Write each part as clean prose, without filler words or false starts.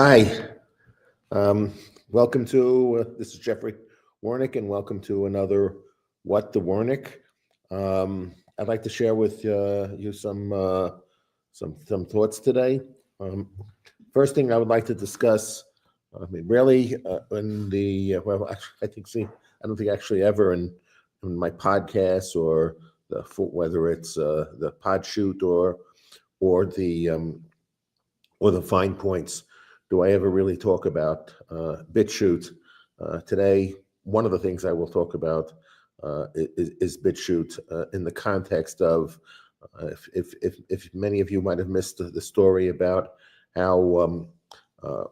Hi, welcome to, this is Jeffrey Wernick, and welcome to another What the Wernick. I'd like to share with you some thoughts today. First thing I would like to discuss, really, in the I don't think actually ever in my podcasts or whether it's the BitChute or the fine points, do I ever really talk about BitChute? Today, one of the things I will talk about is BitChute in the context of if many of you might have missed the story about how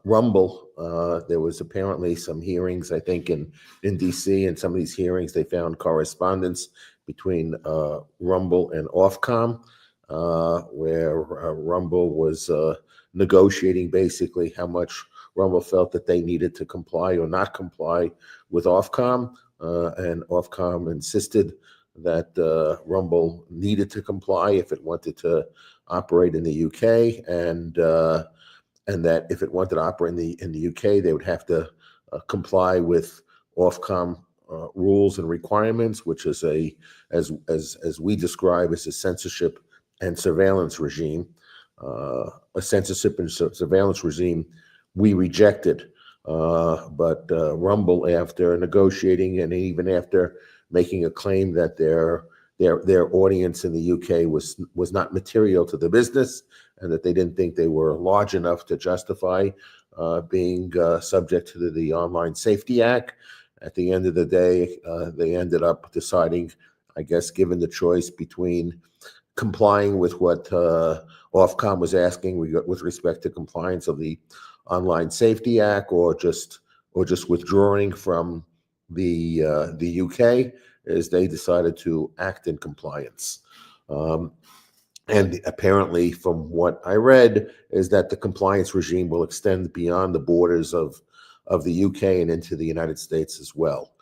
Rumble, there was apparently some hearings, I think, in DC, and some of these hearings, they found correspondence between Rumble and Ofcom, where Rumble was negotiating basically how much Rumble felt that they needed to comply or not comply with Ofcom, and Ofcom insisted that Rumble needed to comply if it wanted to operate in the UK, and that if it wanted to operate in the UK, they would have to comply with Ofcom rules and requirements, which is as we describe, as a censorship and surveillance regime. A censorship and surveillance regime we rejected, but Rumble, after negotiating and even after making a claim that their audience in the UK was not material to the business, and that they didn't think they were large enough to justify being subject to the Online Safety Act. At the end of the day, they ended up deciding, I guess, given the choice between complying with what Ofcom was asking with respect to compliance of the Online Safety Act, or just withdrawing from the UK, is they decided to act in compliance. And apparently, from what I read, is that the compliance regime will extend beyond the borders of the UK and into the United States as well.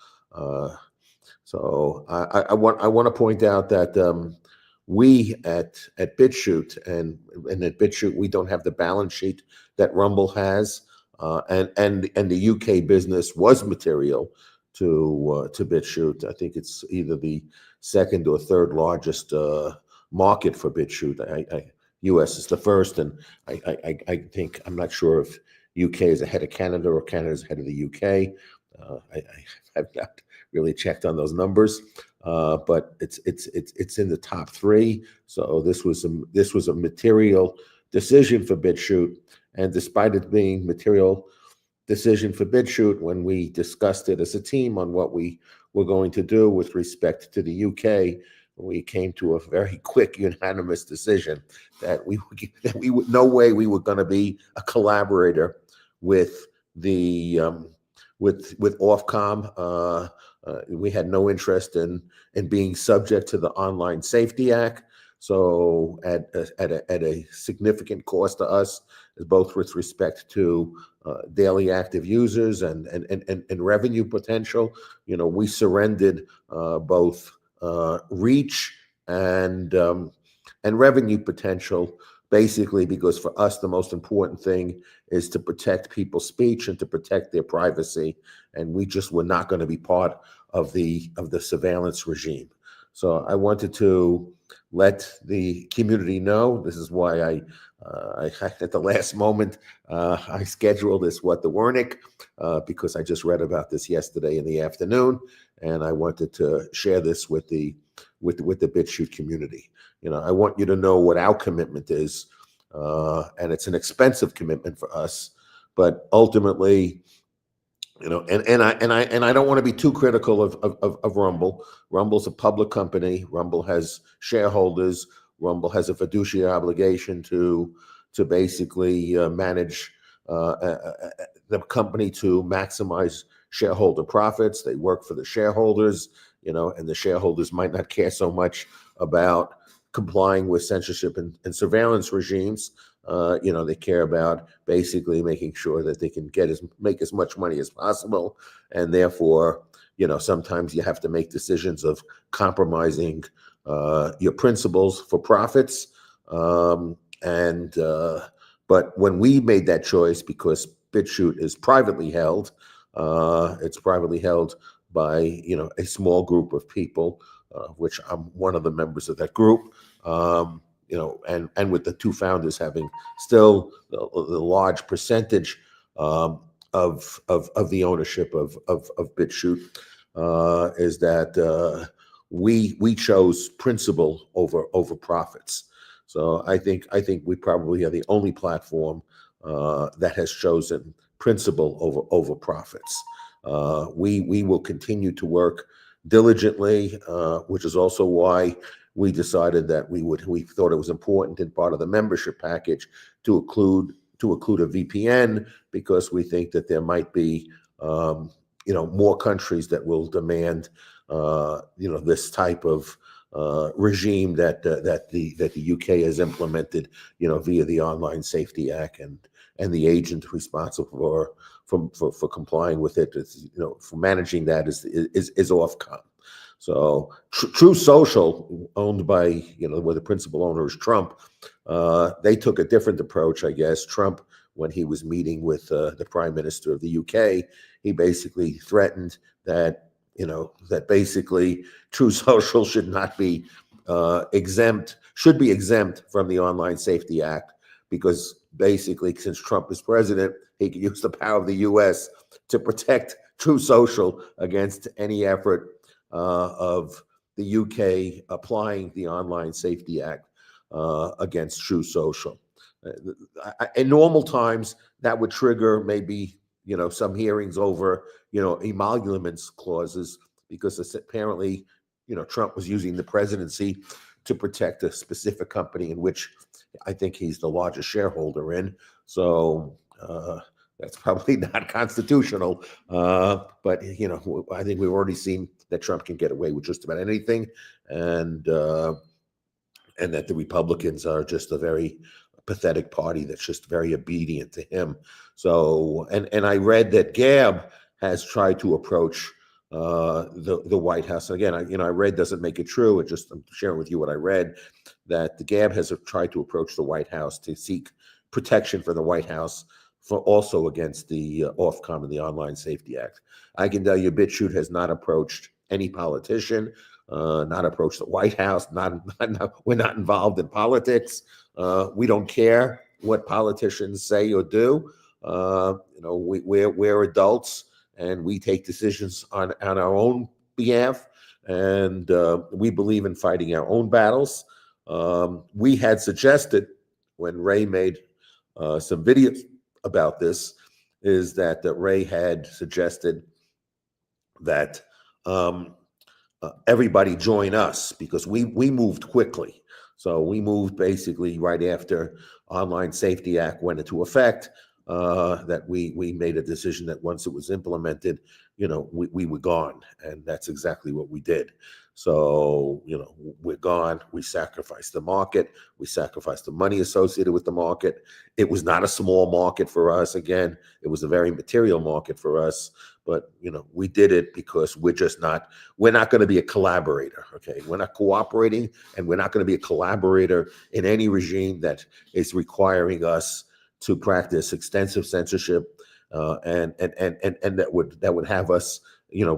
So I want to point out that we at BitChute and at BitChute, we don't have the balance sheet that Rumble has, and the UK business was material to BitChute. I think it's either the second or third largest market for BitChute. US is the first, and I think, I'm not sure if UK is ahead of Canada or Canada is ahead of the UK. I have not really checked on those numbers, but it's in the top three. So this was a material decision for BitChute, and despite it being material decision for BitChute, when we discussed it as a team on what we were going to do with respect to the UK, we came to a very quick, unanimous decision that no way we were going to be a collaborator with the with Ofcom. We had no interest in being subject to the Online Safety Act. So at a significant cost to us, both with respect to daily active users and revenue potential, we surrendered both reach and revenue potential, basically because for us the most important thing is to protect people's speech and to protect their privacy, and we just were not going to be part of the surveillance regime. So I wanted to let the community know. This is why I at the last moment I scheduled this What the Wernick, because I just read about this yesterday in the afternoon, and I wanted to share this with the BitChute community. I want you to know what our commitment is, and it's an expensive commitment for us, but ultimately, and I don't want to be too critical of Rumble. Rumble's a public company. Rumble has shareholders. Rumble has a fiduciary obligation to basically manage the company to maximize shareholder profits. They work for the shareholders, and the shareholders might not care so much about complying with censorship and surveillance regimes. They care about basically making sure that they can make as much money as possible, and therefore, sometimes you have to make decisions of compromising your principles for profits, and But when we made that choice, because BitChute is privately held, it's privately held by a small group of people, which I'm one of the members of that group. And with the two founders having still the large percentage of the ownership of BitChute, is that we chose principle over profits. So I think we probably are the only platform that has chosen principle over profits. We will continue to work diligently, which is also why we decided that we thought it was important in part of the membership package to include a VPN, because we think that there might be more countries that will demand this type of regime that the UK has implemented, via the Online Safety Act, and the agent responsible for complying with it, for managing that is Ofcom. So True Social, owned by where the principal owner is Trump, they took a different approach, I guess. Trump, when he was meeting with the Prime Minister of the UK, he basically threatened that that basically True Social should not be exempt from the Online Safety Act, because basically, since Trump is president, he can use the power of the US to protect True Social against any effort of the UK applying the Online Safety Act against True Social. In normal times, that would trigger maybe some hearings over emoluments clauses, because apparently Trump was using the presidency to protect a specific company in which I think he's the largest shareholder in. So that's probably not constitutional. But I think we've already seen that Trump can get away with just about anything, and that the Republicans are just a very pathetic party that's just very obedient to him. So, and I read that Gab has tried to approach the White House. And again, I read doesn't make it true. I'm sharing with you what I read, that the Gab has tried to approach the White House to seek protection for the White House, for also against the Ofcom and the Online Safety Act. I can tell you, BitChute has not approached any politician, not approached the White House. We're not involved in politics. We don't care what politicians say or do. We're adults, and we take decisions on our own behalf, and we believe in fighting our own battles. We had suggested, when Ray made some videos about this, is that Ray had suggested that everybody join us, because we moved quickly. So we moved basically right after Online Safety Act went into effect, that we made a decision that once it was implemented, we were gone. And that's exactly what we did. So, we're gone. We sacrificed the market. We sacrificed the money associated with the market. It was not a small market for us. Again, it was a very material market for us. But, we did it because we're not going to be a collaborator. Okay. We're not cooperating, and we're not going to be a collaborator in any regime that is requiring us to practice extensive censorship, and that would have us,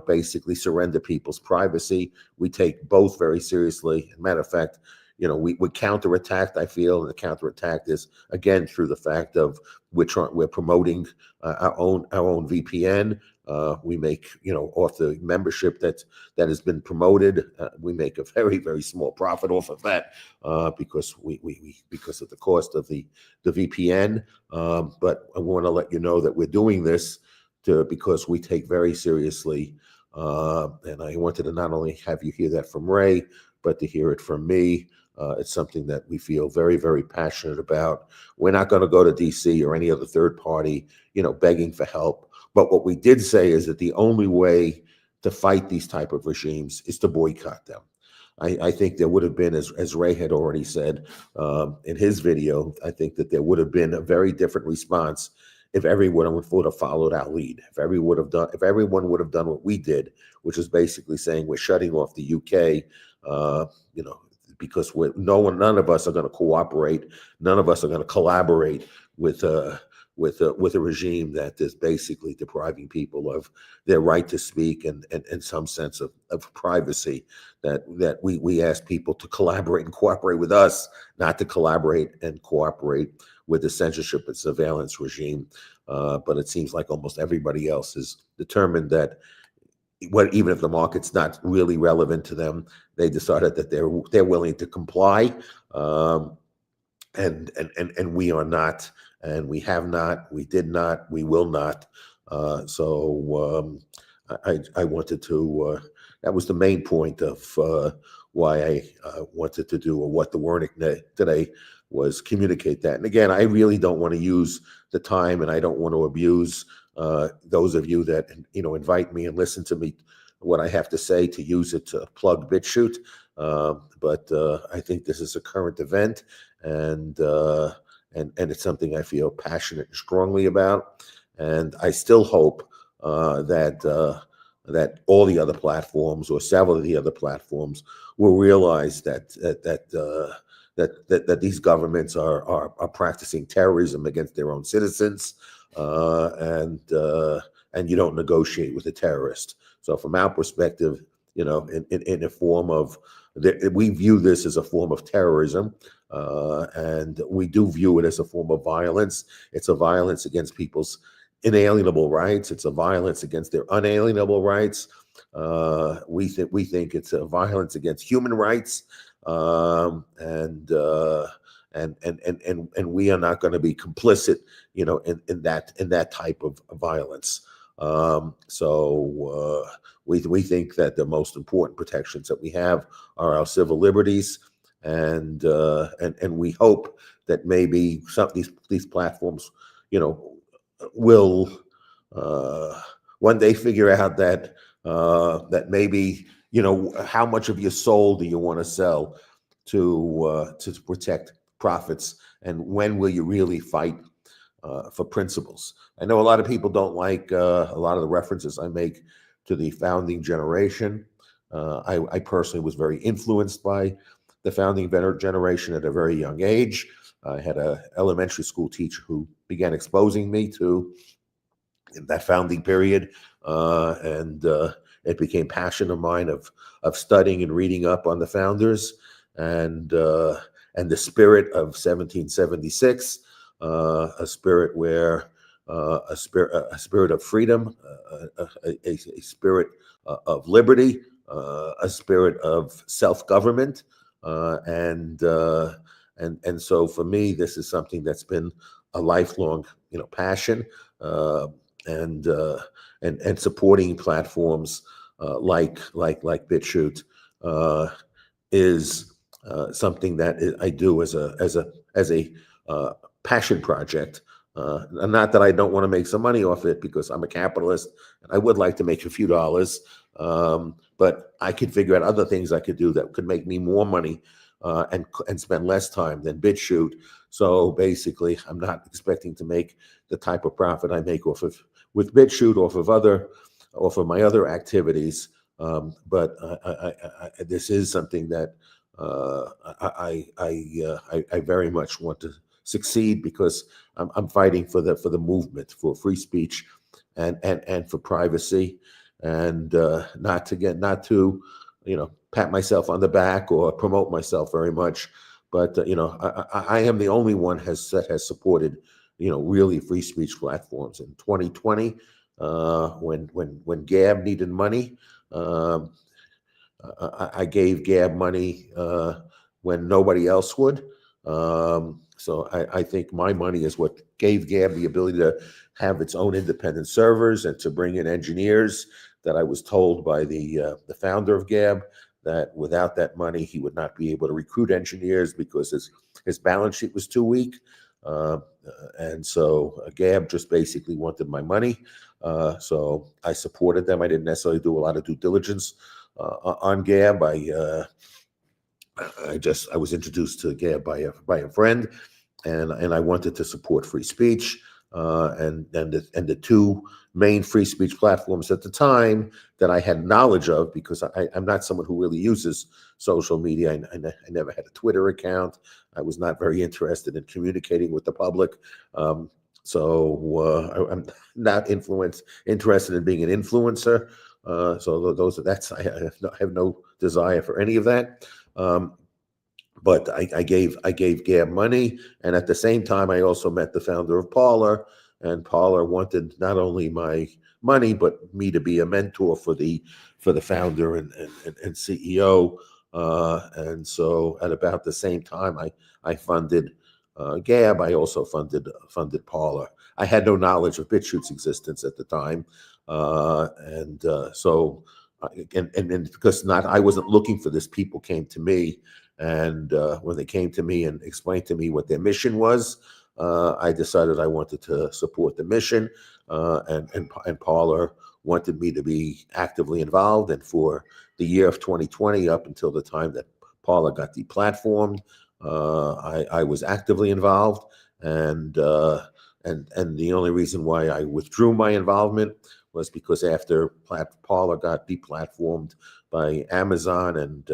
basically surrender people's privacy. We take both very seriously. As a matter of fact, we counterattacked, I feel, and the counterattack is, again, through the fact of we're promoting our own VPN. We make, off the membership that has been promoted, we make a very, very small profit off of that, because because of the cost of the VPN. But I want to let you know that we're doing this because we take very seriously, and I wanted to not only have you hear that from Ray, but to hear it from me. It's something that we feel very, very passionate about. We're not going to go to DC or any other third party, begging for help. But what we did say is that the only way to fight these type of regimes is to boycott them. I think there would have been, as Ray had already said in his video, I think that there would have been a very different response if everyone would have followed our lead. If everyone would have done what we did, which is basically saying we're shutting off the UK, because none of us are going to cooperate, none of us are going to collaborate with a regime that is basically depriving people of their right to speak and some sense of privacy. That we ask people to collaborate and cooperate with us, not to collaborate and cooperate with the censorship and surveillance regime. But it seems like almost everybody else is determined that even if the market's not really relevant to them, they decided that they're willing to comply. And we are not, and we have not, we did not, we will not. So I wanted to. That was the main point of why I wanted to do, or what the Wernick today was, communicate that. And again, I really don't want to use the time, and I don't want to abuse those of you that invite me and listen to me, what I have to say, to use it to plug BitChute. But I think this is a current event, and it's something I feel passionate and strongly about. And I still hope that all the other platforms, or several of the other platforms, will realize that these governments are practicing terrorism against their own citizens, and you don't negotiate with a terrorist. So from our perspective, in a form of, we view this as a form of terrorism, and we do view it as a form of violence. It's a violence against people's inalienable rights. It's a violence against their unalienable rights. We think it's a violence against human rights, and we are not going to be complicit, in that type of violence. So we think that the most important protections that we have are our civil liberties, and we hope that maybe some of these platforms, will one day figure out that maybe, how much of your soul do you want to sell to protect profits, and when will you really fight for principles? I know a lot of people don't like a lot of the references I make to the founding generation. I personally was very influenced by the founding generation at a very young age. I had an elementary school teacher who began exposing me to that founding period, and it became passion of mine of studying and reading up on the founders, and the spirit of 1776, a spirit where a spirit of freedom, a spirit of liberty, a spirit of self-government, and so for me, this is something that's been a lifelong, passion, and supporting platforms like BitChute is something that I do as a passion project. Not that I don't want to make some money off it, because I'm a capitalist and I would like to make a few dollars, but I could figure out other things I could do that could make me more money, and spend less time than BitChute. So basically, I'm not expecting to make the type of profit I make with BitChute, off of my other activities. But this is something that I very much want to succeed, because I'm fighting for the movement for free speech and for privacy, and not to pat myself on the back or promote myself very much, but I am the only one that has supported really free speech platforms. In 2020, when Gab needed money, I gave Gab money when nobody else would. So I think my money is what gave Gab the ability to have its own independent servers and to bring in engineers, that I was told by the founder of Gab that without that money, he would not be able to recruit engineers because his balance sheet was too weak. And so Gab just basically wanted my money. So I supported them. I didn't necessarily do a lot of due diligence on Gab. I was introduced to Gab by a friend, and I wanted to support free speech, and the two main free speech platforms at the time that I had knowledge of, because I'm not someone who really uses social media. I never had a Twitter account. I was not very interested in communicating with the public. I'm not interested in being an influencer. I have no desire for any of that. But I gave Gab money, and at the same time, I also met the founder of Parler, and Parler wanted not only my money but me to be a mentor for the founder and CEO. And so, at about the same time, I funded Gab. I also funded Parler. I had no knowledge of BitChute's existence at the time, and so. And because not I wasn't looking for this, people came to me, and when they came to me and explained to me what their mission was, I decided I wanted to support the mission, and Parler wanted me to be actively involved. And for the year of 2020, up until the time that Parler got deplatformed, I was actively involved, and the only reason why I withdrew my involvement was because after Parler got deplatformed by Amazon and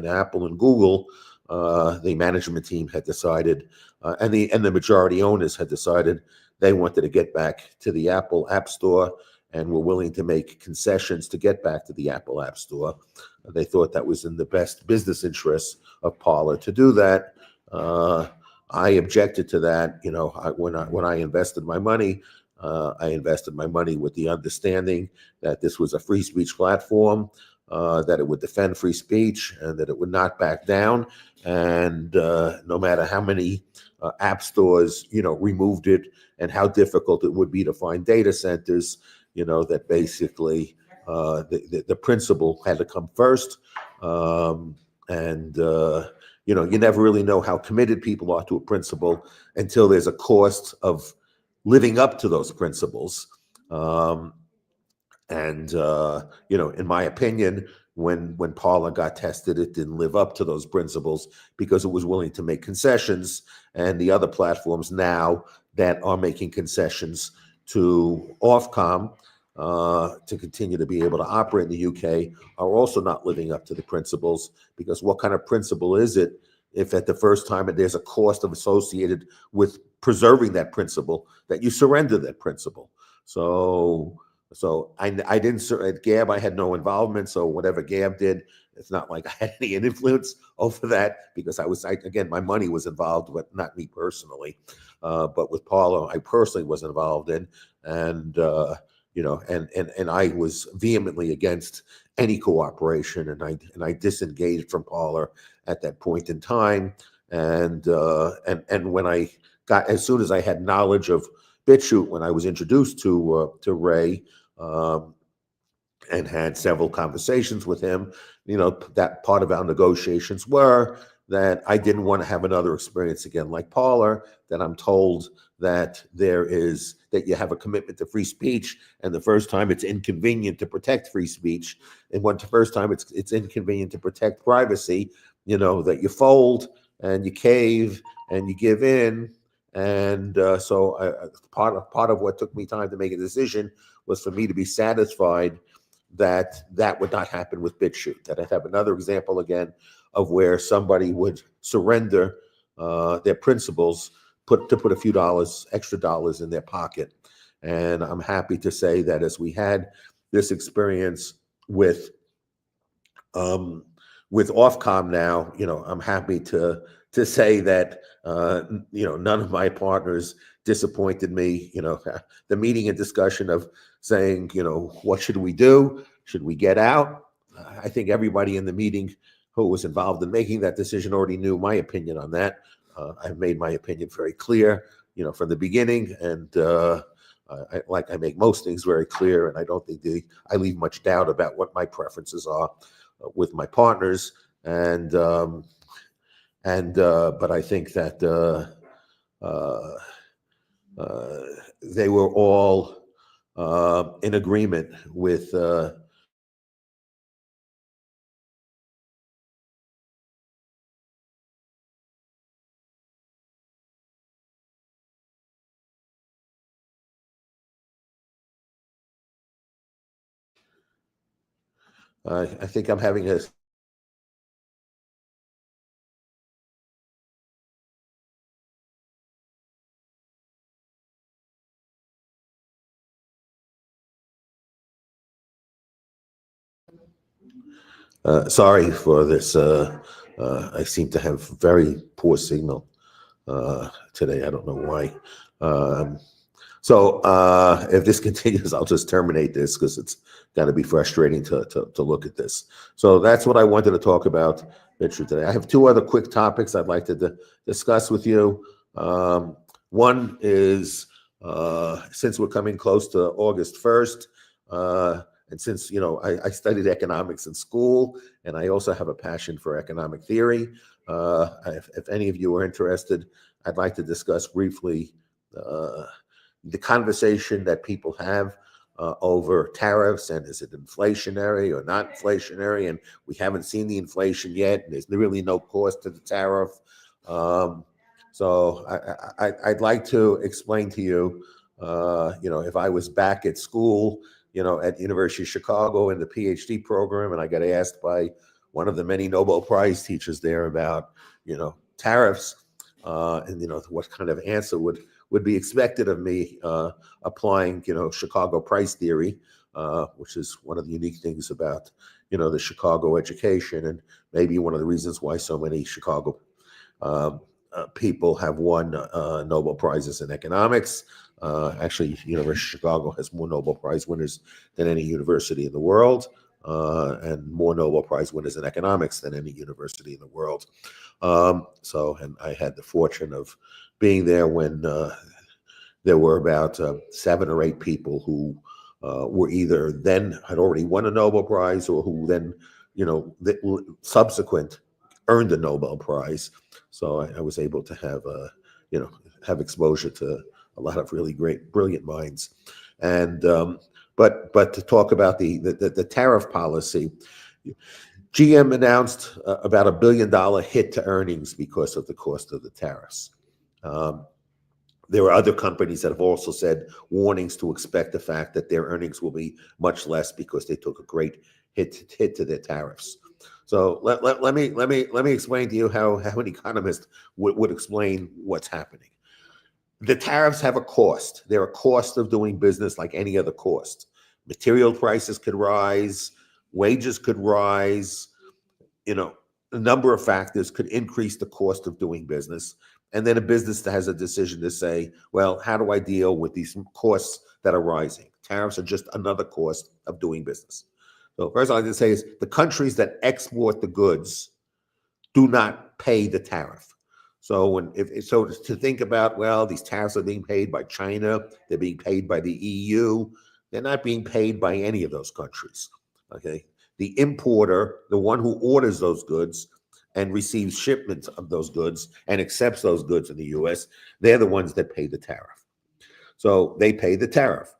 Apple and Google, the management team had decided, and the majority owners had decided they wanted to get back to the Apple App Store and were willing to make concessions to get back to the Apple App Store. They thought that was in the best business interests of Parler to do that. I objected to that. When I invested my money, I invested my money with the understanding that this was a free speech platform, that it would defend free speech, and that it would not back down. And no matter how many app stores, removed it, and how difficult it would be to find data centers, that basically the principle had to come first. And you never really know how committed people are to a principle until there's a cost of living up to those principles. In my opinion, when Parler got tested, it didn't live up to those principles because it was willing to make concessions. And the other platforms now that are making concessions to Ofcom to continue to be able to operate in the UK are also not living up to the principles, because what kind of principle is it if at the first time there's a cost associated with preserving that principle, that you surrender that principle? So I didn't, at Gab, I had no involvement. So whatever Gab did, it's not like I had any influence over that, because again, my money was involved, but not me personally. But with Parler, I personally was involved in, and I was vehemently against any cooperation, and I disengaged from Parler at that point in time. And when as soon as I had knowledge of BitChute, when I was introduced to Ray, and had several conversations with him, that part of our negotiations were that I didn't want to have another experience again like Parler, that I'm told that that you have a commitment to free speech, and the first time it's inconvenient to protect free speech, and the first time it's inconvenient to protect privacy, that you fold and you cave and you give in. And part of what took me time to make a decision was for me to be satisfied that that would not happen with BitChute. That I'd have another example again of where somebody would surrender their principles, put a few extra dollars in their pocket. And I'm happy to say that as we had this experience with Ofcom now, I'm happy to say that none of my partners disappointed me. The meeting and discussion of saying, what should we do? Should we get out? I think everybody in the meeting who was involved in making that decision already knew my opinion on that. I've made my opinion very clear, from the beginning, and I make most things very clear, and I don't think I leave much doubt about what my preferences are with my partners. But I think that they were all in agreement with I think I'm having a Sorry for this. I seem to have very poor signal today. I don't know why. Um, so if this continues, I'll just terminate this because it's got to be frustrating to look at this. So that's what I wanted to talk about today. I have two other quick topics I'd like to discuss with you. One is since we're coming close to August 1st, and since I studied economics in school, and I also have a passion for economic theory. If any of you are interested, I'd like to discuss briefly the conversation that people have over tariffs, and is it inflationary or not inflationary, and we haven't seen the inflation yet, and there's really no cost to the tariff. So I'd like to explain to you, if I was back at school, at the University of Chicago in the PhD program, and I got asked by one of the many Nobel Prize teachers there about, tariffs, and what kind of answer would be expected of me applying, Chicago price theory, which is one of the unique things about, the Chicago education, and maybe one of the reasons why so many Chicago people have won Nobel Prizes in economics. Actually, University of Chicago has more Nobel Prize winners than any university in the world, and more Nobel Prize winners in economics than any university in the world. And I had the fortune of being there when there were about 7 or 8 people who were either then had already won a Nobel Prize, or who then, subsequent earned a Nobel Prize. So I was able to have exposure to a lot of really great, brilliant minds. And but to talk about the tariff policy, GM announced about $1 billion hit to earnings because of the cost of the tariffs. There are other companies that have also said warnings to expect the fact that their earnings will be much less because they took a great hit to their tariffs. So let me explain to you how an economist would explain what's happening. The tariffs have a cost. They're a cost of doing business like any other cost. Material prices could rise, wages could rise, a number of factors could increase the cost of doing business. And then a business that has a decision to say, well, how do I deal with these costs that are rising? Tariffs are just another cost of doing business. So first I'd like to say is the countries that export the goods do not pay the tariff. So to think about, well, these tariffs are being paid by China, they're being paid by the EU, they're not being paid by any of those countries. Okay. The importer, the one who orders those goods and receives shipments of those goods and accepts those goods in the US, they're the ones that pay the tariff. So they pay the tariff.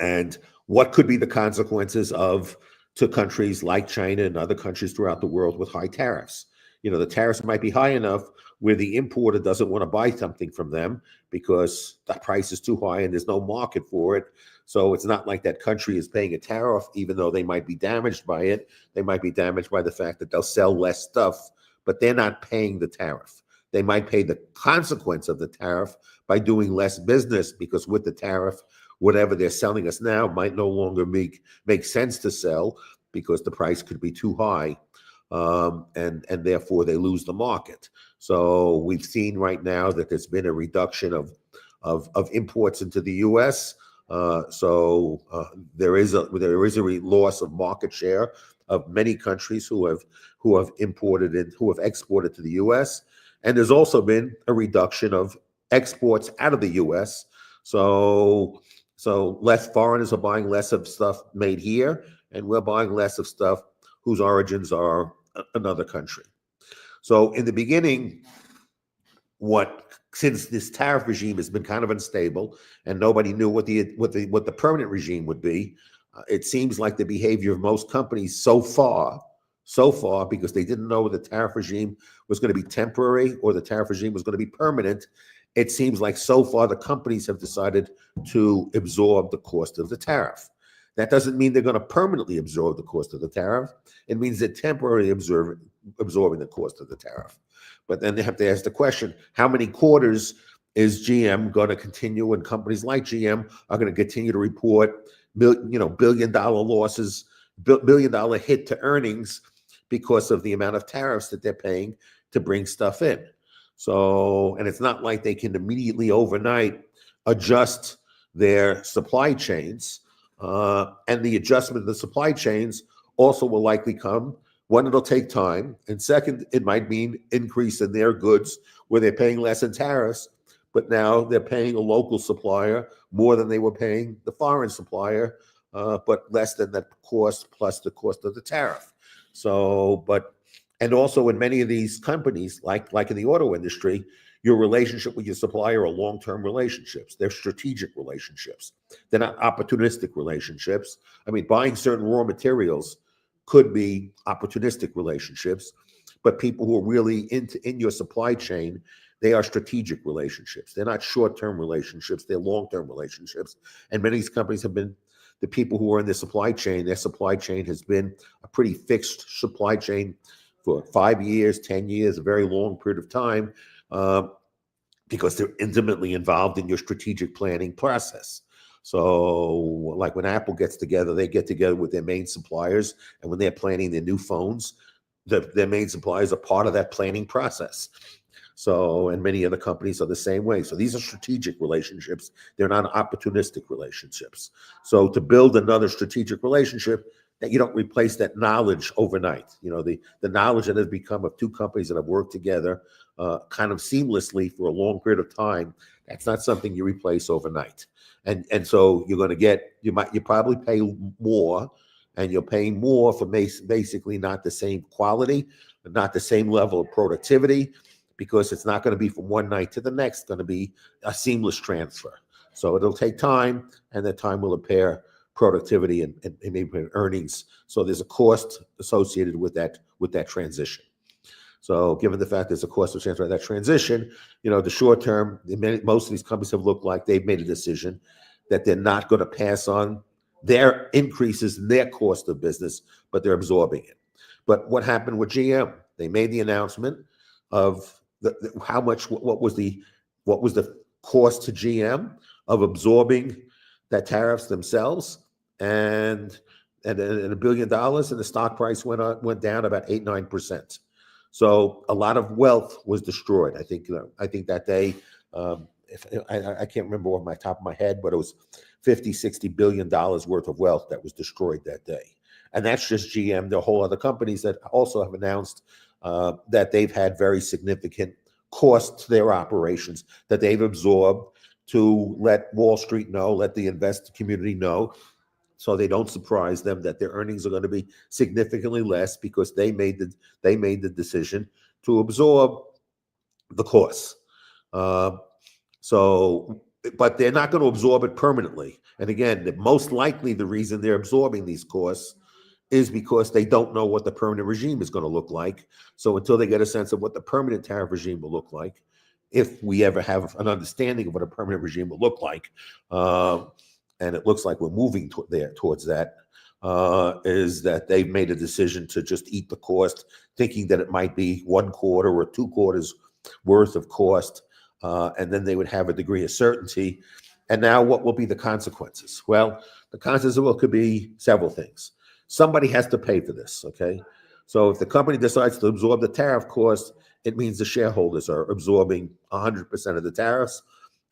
And what could be the consequences to countries like China and other countries throughout the world with high tariffs? The tariffs might be high enough where the importer doesn't want to buy something from them because the price is too high and there's no market for it. So it's not like that country is paying a tariff, even though they might be damaged by it. They might be damaged by the fact that they'll sell less stuff, but they're not paying the tariff. They might pay the consequence of the tariff by doing less business, because with the tariff, whatever they're selling us now might no longer make sense to sell because the price could be too high. And therefore they lose the market. So we've seen right now that there's been a reduction of imports into the U.S. So there is a loss of market share of many countries who have exported to the U.S. And there's also been a reduction of exports out of the U.S. So less foreigners are buying less of stuff made here, and we're buying less of stuff whose origins are another country. So in the beginning, since this tariff regime has been kind of unstable and nobody knew what the permanent regime would be, it seems like the behavior of most companies so far, because they didn't know the tariff regime was going to be temporary or the tariff regime was going to be permanent, it seems like so far the companies have decided to absorb the cost of the tariff. That doesn't mean they're going to permanently absorb the cost of the tariff. It means they're temporarily absorbing the cost of the tariff. But then they have to ask the question, how many quarters is GM going to continue, and companies like GM are going to continue to report billion-dollar losses, billion hit to earnings because of the amount of tariffs that they're paying to bring stuff in. So, and it's not like they can immediately overnight adjust their supply chains. And the adjustment of the supply chains also will likely come. One, it'll take time. And second, it might mean increase in their goods where they're paying less in tariffs, but now they're paying a local supplier more than they were paying the foreign supplier, but less than that cost plus the cost of the tariff. So, and also in many of these companies, like in the auto industry, your relationship with your supplier are long-term relationships. They're strategic relationships. They're not opportunistic relationships. I mean, buying certain raw materials could be opportunistic relationships, but people who are really in your supply chain, they are strategic relationships. They're not short-term relationships. They're long-term relationships. And many of these companies have been, the people who are in their supply chain has been a pretty fixed supply chain for 5 years, 10 years, a very long period of time, because they're intimately involved in your strategic planning process. So like when Apple gets together, they get together with their main suppliers, and when they're planning their new phones, their main suppliers are part of that planning process. So, and many other companies are the same way. So these are strategic relationships. They're not opportunistic relationships. So to build another strategic relationship, that you don't replace that knowledge overnight. You know, the knowledge that has become of two companies that have worked together kind of seamlessly for a long period of time, that's not something you replace overnight. And so you're going to get, you probably pay more, and you're paying more for basically not the same quality, not the same level of productivity, because it's not going to be from one night to the next. It's going to be a seamless transfer. So it'll take time, and that time will impair productivity and maybe earnings. So there's a cost associated with that transition. So given the fact there's a cost of transfer that transition, you know, the short term, most of these companies have looked like they've made a decision that they're not going to pass on their increases in their cost of business, but they're absorbing it. But what happened with GM? They made the announcement of what was the cost to GM of absorbing that tariffs themselves, and $1 billion, and the stock price went down about 8-9%. So a lot of wealth was destroyed. I think that day, I can't remember off my top of my head, but it was $50-60 billion worth of wealth that was destroyed that day. And that's just GM. There are whole other companies that also have announced that they've had very significant costs to their operations that they've absorbed to let Wall Street know, let the investor community know, so they don't surprise them that their earnings are going to be significantly less because they made the decision to absorb the costs. But they're not going to absorb it permanently. And again, most likely the reason they're absorbing these costs is because they don't know what the permanent regime is going to look like. So until they get a sense of what the permanent tariff regime will look like, if we ever have an understanding of what a permanent regime will look like, and it looks like we're moving towards that, is that they've made a decision to just eat the cost, thinking that it might be 1 quarter or 2 quarters worth of cost, and then they would have a degree of certainty. And now what will be the consequences? Well, the consequences could be several things. Somebody has to pay for this, okay? So if the company decides to absorb the tariff cost, it means the shareholders are absorbing 100% of the tariffs,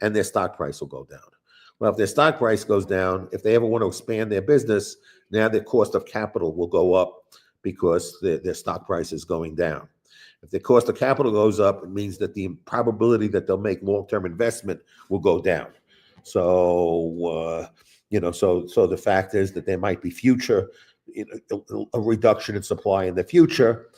and their stock price will go down. Well, if their stock price goes down, if they ever want to expand their business, now their cost of capital will go up because their stock price is going down. If the cost of capital goes up, it means that the probability that they'll make long-term investment will go down. So, so the fact is that there might be a reduction in supply in the future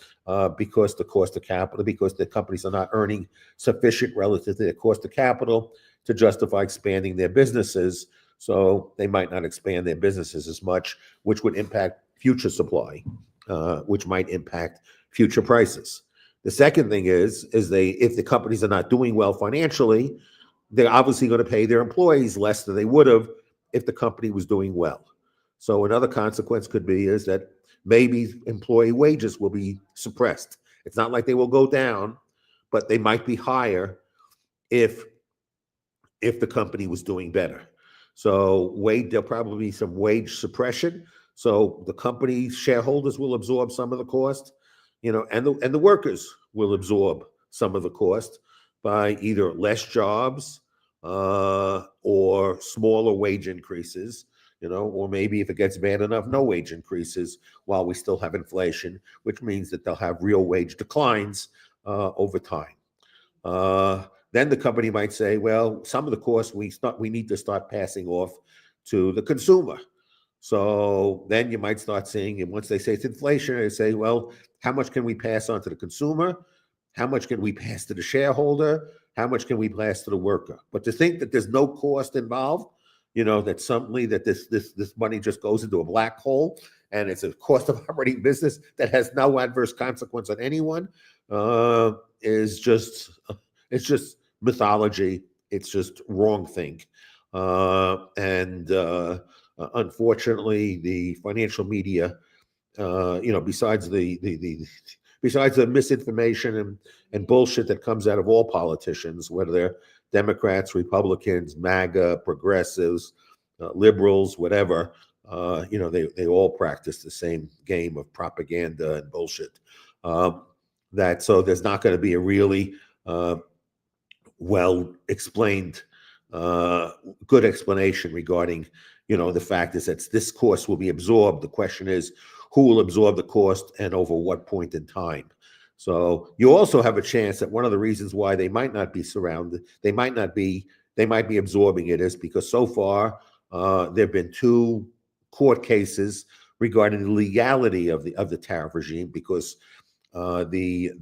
because the cost of capital, because the companies are not earning sufficient relative to their cost of capital to justify expanding their businesses. So they might not expand their businesses as much, which would impact future supply, which might impact future prices. The second thing is if the companies are not doing well financially, they're obviously going to pay their employees less than they would have if the company was doing well. So another consequence could be is that maybe employee wages will be suppressed. It's not like they will go down, but they might be higher if the company was doing better. So there'll probably be some wage suppression. So the company shareholders will absorb some of the cost, and the workers will absorb some of the cost by either less jobs or smaller wage increases, or maybe if it gets bad enough, no wage increases while we still have inflation, which means that they'll have real wage declines over time. Then the company might say, well, some of the costs we need to start passing off to the consumer. So then you might start seeing, and once they say it's inflation, they say, well, how much can we pass on to the consumer? How much can we pass to the shareholder? How much can we pass to the worker? But to think that there's no cost involved, that suddenly that this money just goes into a black hole and it's a cost of operating business that has no adverse consequence on anyone, is just mythology. It's just wrong think. And unfortunately, the financial media, besides the misinformation and bullshit that comes out of all politicians, whether they're Democrats, Republicans, MAGA, progressives, liberals, whatever, they all practice the same game of propaganda and bullshit. So there's not going to be a really well explained, good explanation regarding, the fact is that this cost will be absorbed. The question is, who will absorb the cost and over what point in time? So you also have a chance that one of the reasons why they might not be surrounded, they might be absorbing it, is because so far there have been 2 court cases regarding the legality of the tariff regime, because the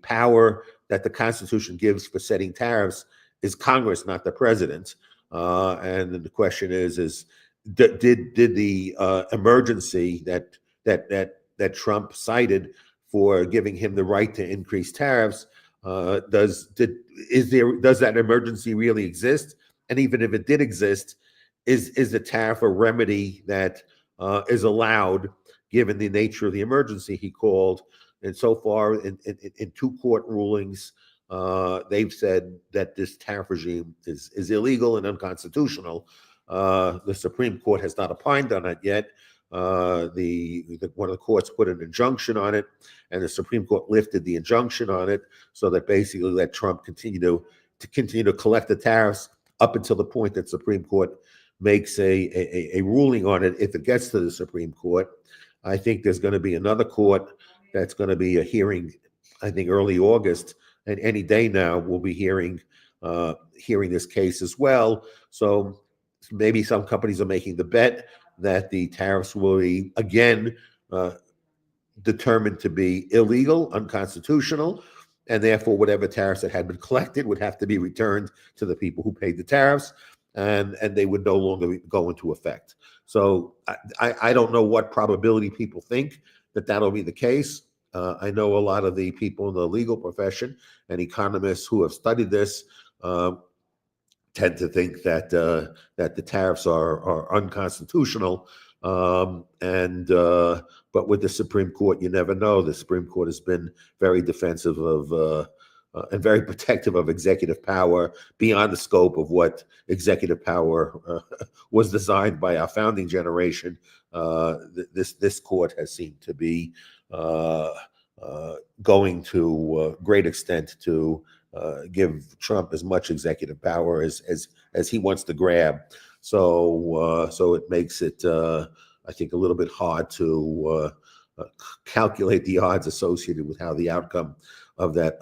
power that the Constitution gives for setting tariffs is Congress, not the president. And then the question is did the emergency that Trump cited for giving him the right to increase tariffs, does that emergency really exist? And even if it did exist, is the tariff a remedy that is allowed given the nature of the emergency he called? And so far, in 2 court rulings, they've said that this tariff regime is illegal and unconstitutional. The Supreme Court has not opined on it yet. One of the courts put an injunction on it, and the Supreme Court lifted the injunction on it, so that basically let Trump continue to collect the tariffs up until the point that Supreme Court makes a ruling on it. If it gets to the Supreme Court, I think there's going to be another court that's going to be a hearing, I think early August, and any day now we'll be hearing this case as well. So maybe some companies are making the bet that the tariffs will be again determined to be illegal, unconstitutional, and therefore whatever tariffs that had been collected would have to be returned to the people who paid the tariffs, and they would no longer go into effect. So I don't know what probability people think that that'll be the case. I know a lot of the people in the legal profession and economists who have studied this tend to think that the tariffs are unconstitutional. But with the Supreme Court, you never know. The Supreme Court has been very defensive of and very protective of executive power beyond the scope of what executive power was designed by our founding generation. This court has seemed to be going to a great extent to give Trump as much executive power as he wants to grab. So it makes it, I think, a little bit hard to calculate the odds associated with how the outcome of that,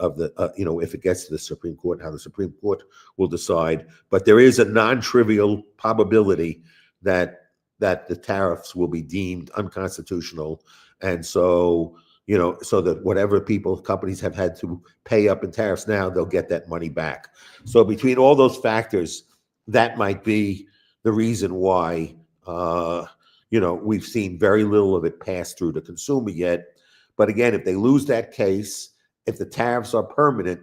if it gets to the Supreme Court, how the Supreme Court will decide. But there is a non-trivial probability that the tariffs will be deemed unconstitutional, and so that whatever companies have had to pay up in tariffs now, they'll get that money back. So between all those factors, that might be the reason why we've seen very little of it pass through the consumer yet. But again, if they lose that case, if the tariffs are permanent,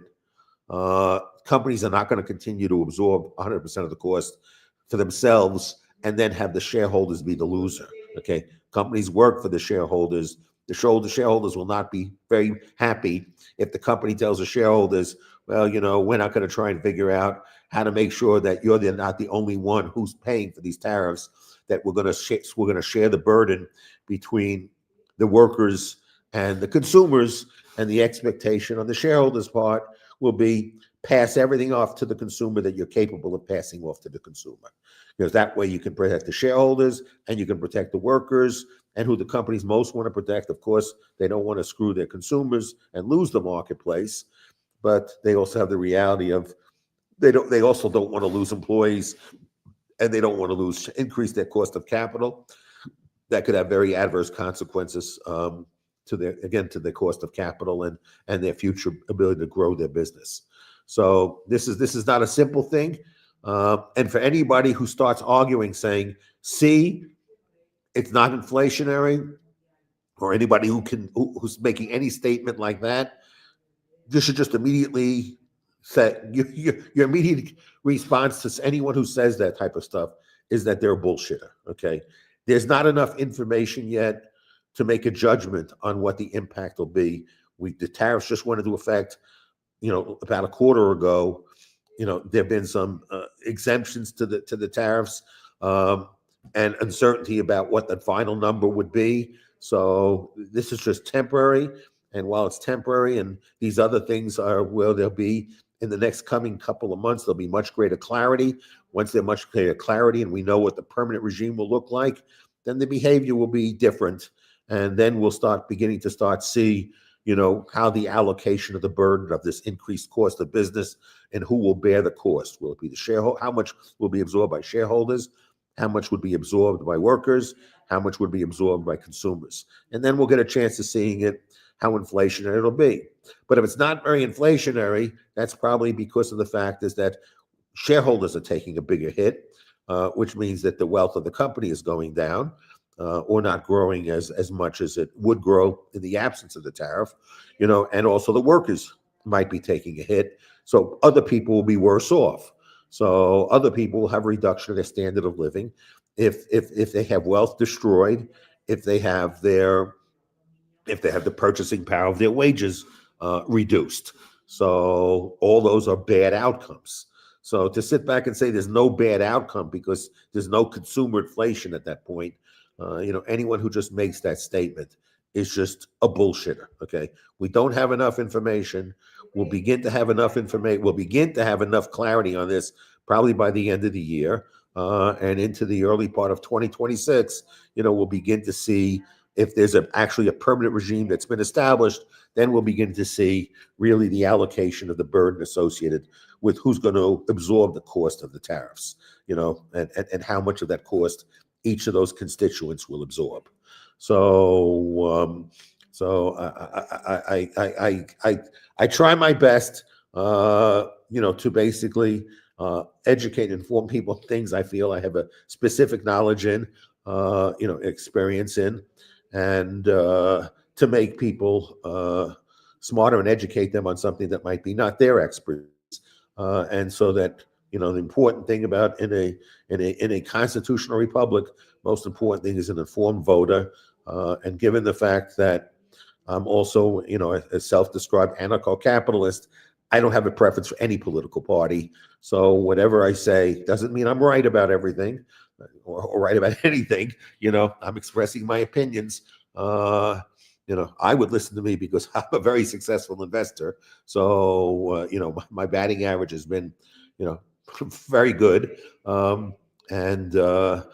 companies are not going to continue to absorb 100% of the cost for themselves and then have the shareholders be the loser. Okay, companies work for the shareholders. The shareholders will not be very happy if the company tells the shareholders, well, we're not going to try and figure out how to make sure that you're not the only one who's paying for these tariffs, that we're going to share the burden between the workers and the consumers, and the expectation on the shareholders' part will be pass everything off to the consumer that you're capable of passing off to the consumer. Because that way you can protect the shareholders and you can protect the workers, and who the companies most want to protect. Of course, they don't want to screw their consumers and lose the marketplace, but they also have the reality of they also don't want to lose employees, and they don't want to increase their cost of capital. That could have very adverse consequences to their cost of capital and their future ability to grow their business. So this is not a simple thing. And for anybody who starts arguing, saying, "See, it's not inflationary," or anybody who's making any statement like that, you should just immediately say your immediate response to anyone who says that type of stuff is that they're a bullshitter. Okay, there's not enough information yet to make a judgment on what the impact will be. The tariffs just went into effect, about a quarter ago. There've been some exemptions to the tariffs, and uncertainty about what the final number would be. So this is just temporary. And while it's temporary, and these other things are where they'll be in the next coming couple of months, there'll be much greater clarity. Once there's much greater clarity and we know what the permanent regime will look like, then the behavior will be different. And then we'll beginning to see, how the allocation of the burden of this increased cost of business, and who will bear the cost. Will it be the shareholder? How much will be absorbed by shareholders? How much would be absorbed by workers? How much would be absorbed by consumers? And then we'll get a chance of seeing how inflationary it'll be. But if it's not very inflationary, that's probably because of the fact is that shareholders are taking a bigger hit, which means that the wealth of the company is going down, or not growing as much as it would grow in the absence of the tariff, and also the workers might be taking a hit. So other people will be worse off. So other people will have a reduction of their standard of living if they have wealth destroyed, if they have the purchasing power of their wages reduced. So all those are bad outcomes. So to sit back and say there's no bad outcome because there's no consumer inflation at that point, anyone who just makes that statement is just a bullshitter. Okay, we don't have enough information. We'll begin to have enough information. We'll begin to have enough clarity on this probably by the end of the year, and into the early part of 2026. We'll begin to see if there's actually a permanent regime that's been established. Then we'll begin to see really the allocation of the burden associated with who's going to absorb the cost of the tariffs, and how much of that cost each of those constituents will absorb. So I try my best, to basically educate and inform people things I feel I have a specific knowledge in, experience in, and to make people smarter and educate them on something that might be not their expertise, and so that the important thing about in a constitutional republic, most important thing is an informed voter, and given the fact that I'm also a self-described anarcho-capitalist, I don't have a preference for any political party. So whatever I say doesn't mean I'm right about everything, or right about anything. I'm expressing my opinions. I would listen to me because I'm a very successful investor. So, my batting average has been, very good. And as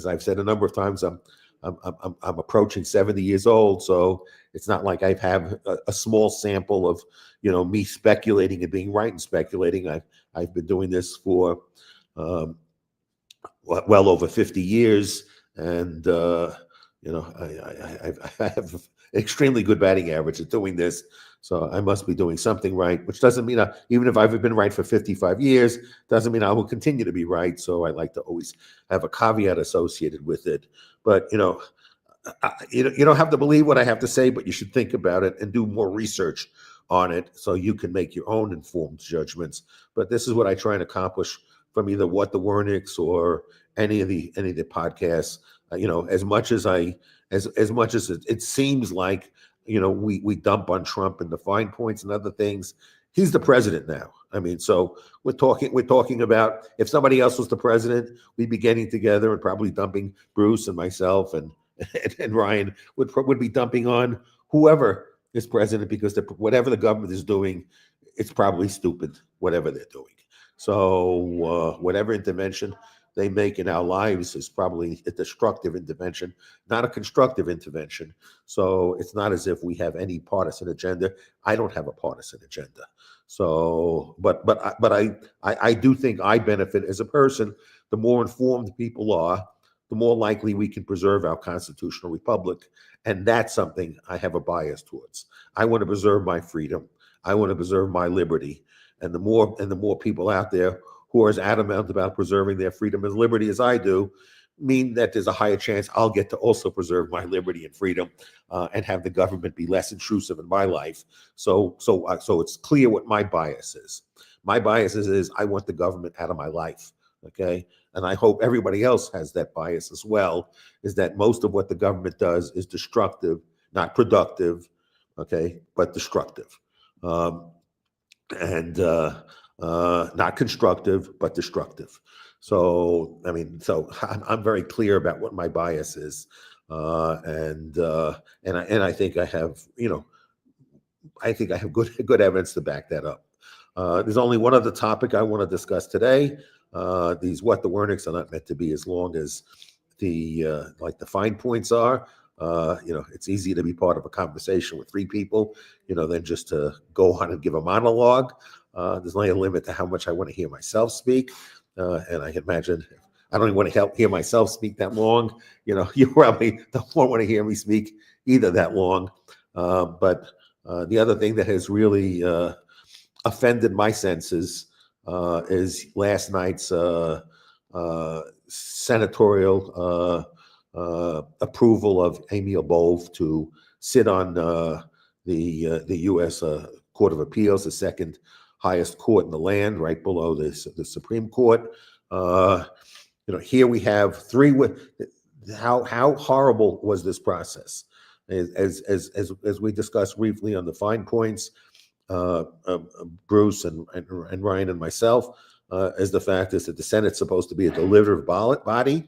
I've said a number of times, I'm approaching 70 years old. So it's not like I have a small sample of, me speculating and being right and speculating. I've been doing this for well over 50 years, and I have an extremely good batting average at doing this. So I must be doing something right, which doesn't mean even if I've been right for 55 years, doesn't mean I will continue to be right. So I like to always have a caveat associated with it. But you don't have to believe what I have to say, but you should think about it and do more research on it so you can make your own informed judgments. But this is what I try and accomplish from either What the Wernicks or any of the podcasts. As much as it seems like we dump on Trump and the fine points and other things, He's the president now. I mean, so we're talking about if somebody else was the president, we'd be getting together and probably dumping Bruce and myself and Ryan would be dumping on whoever is president because whatever the government is doing, it's probably stupid, whatever they're doing. So whatever intervention they make in our lives is probably a destructive intervention, not a constructive intervention. So it's not as if we have any partisan agenda. I don't have a partisan agenda. So, but I do think I benefit as a person. The more informed people are, the more likely we can preserve our constitutional republic, and that's something I have a bias towards. I want to preserve my freedom. I want to preserve my liberty, and the more people out there who are as adamant about preserving their freedom and liberty as I do, mean that there's a higher chance I'll get to also preserve my liberty and freedom, and have the government be less intrusive in my life. So it's clear what my bias is. My bias is I want the government out of my life. Okay, and I hope everybody else has that bias as well. Is that most of what the government does is destructive, not productive. Okay, but destructive, and not constructive, but destructive. So, I mean, I'm very clear about what my bias is, and I think I have, good evidence to back that up. There's only one other topic I want to discuss today. These what the Wernicks are not meant to be as long as the fine points are. It's easy to be part of a conversation with three people, than just to go on and give a monologue. There's only a limit to how much I want to hear myself speak. And I can imagine I don't even want to hear myself speak that long. You probably don't want to hear me speak either that long. But the other thing that has really offended my senses is last night's senatorial approval of Amy Above to sit on the U.S. Court of Appeals, the second highest court in the land, right below the Supreme Court. Here we have three. How horrible was this process? As we discussed briefly on the fine points, Bruce and Ryan and myself, as the fact is that the Senate's supposed to be a deliberative body.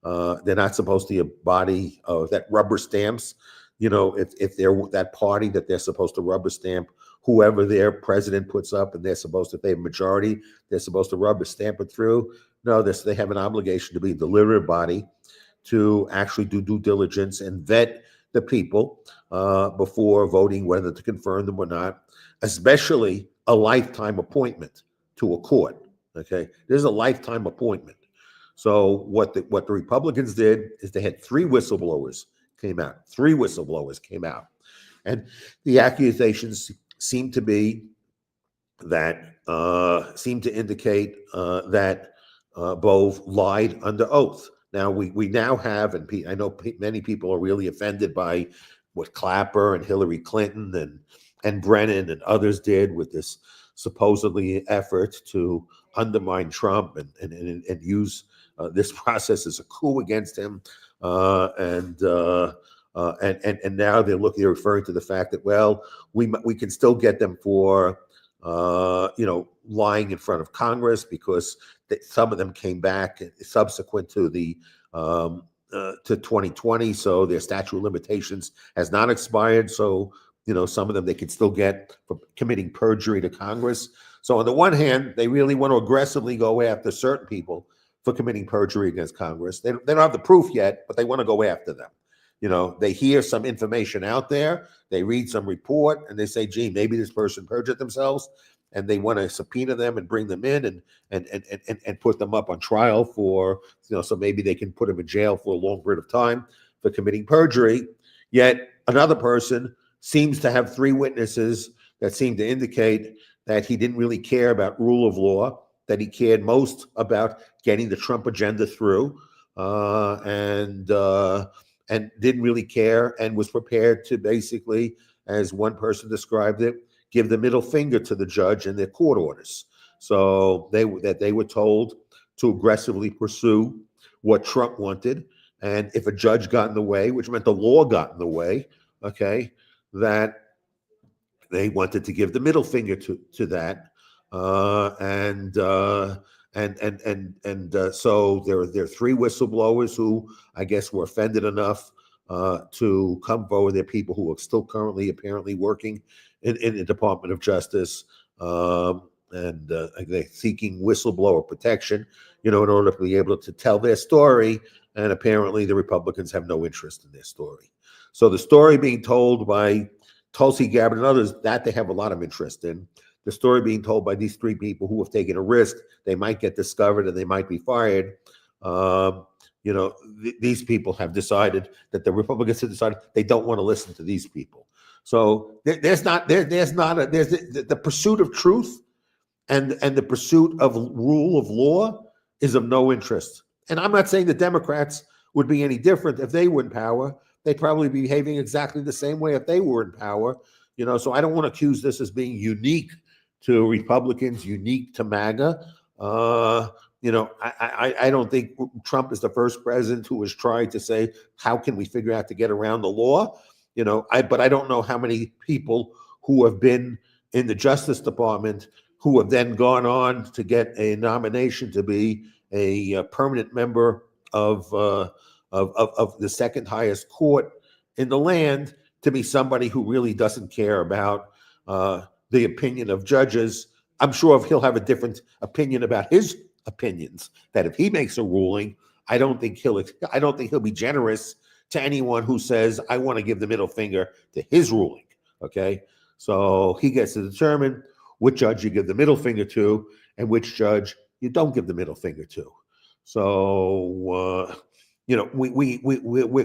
They're not supposed to be a body that rubber stamps. If they're that party that they're supposed to rubber stamp whoever their president puts up, and they're supposed to, if they have a majority, they're supposed to rubber stamp it through. No, they have an obligation to be a deliberative body, to actually do due diligence and vet the people before voting whether to confirm them or not, especially a lifetime appointment to a court. Okay, there's a lifetime appointment. So what the Republicans did is they had three whistleblowers came out, and the accusations seem to indicate that Bove lied under oath. Now we now have, and I know many people are really offended by what Clapper and Hillary Clinton and Brennan and others did with this supposedly effort to undermine Trump and use this process as a coup against him, and now they're referring to the fact that, well, we can still get them for lying in front of Congress because some of them came back subsequent to the to 2020, so their statute of limitations has not expired. So some of them they can still get for committing perjury to Congress. So on the one hand, they really want to aggressively go after certain people for committing perjury against Congress. They don't have the proof yet, but they want to go after them. They hear some information out there, they read some report, and they say, gee, maybe this person perjured themselves, and they want to subpoena them and bring them in and put them up on trial for, so maybe they can put them in jail for a long period of time for committing perjury. Yet another person seems to have three witnesses that seem to indicate that he didn't really care about rule of law, that he cared most about getting the Trump agenda through, and didn't really care, and was prepared to basically, as one person described it, give the middle finger to the judge and their court orders. So they were told to aggressively pursue what Trump wanted, and if a judge got in the way, which meant the law got in the way, okay, that they wanted to give the middle finger to that, so there are three whistleblowers who I guess were offended enough to come forward. They're people who are still currently apparently working in the Department of Justice, and they're seeking whistleblower protection, in order to be able to tell their story. And apparently the Republicans have no interest in their story. So the story being told by Tulsi Gabbard and others, that they have a lot of interest in. The story being told by these three people who have taken a risk, they might get discovered and they might be fired. These people have decided that the Republicans have decided they don't want to listen to these people. So there's the pursuit of truth and the pursuit of rule of law is of no interest. And I'm not saying the Democrats would be any different if they were in power. They'd probably be behaving exactly the same way if they were in power. So I don't want to accuse this as being unique to Republicans, unique to MAGA. I don't think Trump is the first president who has tried to say, how can we figure out to get around the law? But I don't know how many people who have been in the Justice Department who have then gone on to get a nomination to be a permanent member of the second highest court in the land, to be somebody who really doesn't care about the opinion of judges. I'm sure if he'll have a different opinion about his opinions, that if he makes a ruling, I don't think he'll be generous to anyone who says, I want to give the middle finger to his ruling. Okay, so he gets to determine which judge you give the middle finger to and which judge you don't give the middle finger to. So we're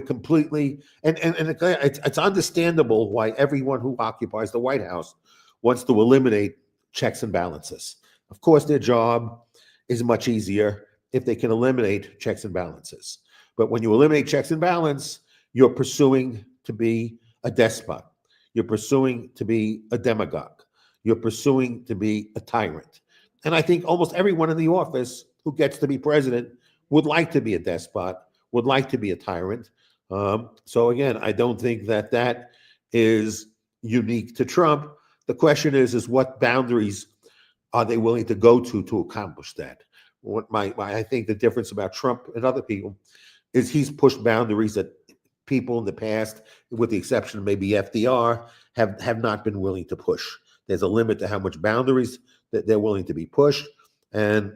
completely, and it's understandable why everyone who occupies the White House wants to eliminate checks and balances. Of course, their job is much easier if they can eliminate checks and balances. But when you eliminate checks and balance, you're pursuing to be a despot. You're pursuing to be a demagogue. You're pursuing to be a tyrant. And I think almost everyone in the office who gets to be president would like to be a despot, would like to be a tyrant. So again, I don't think that is unique to Trump. The question is what boundaries are they willing to go to accomplish that? I think the difference about Trump and other people is he's pushed boundaries that people in the past, with the exception of maybe FDR, have not been willing to push. There's a limit to how much boundaries that they're willing to be pushed, and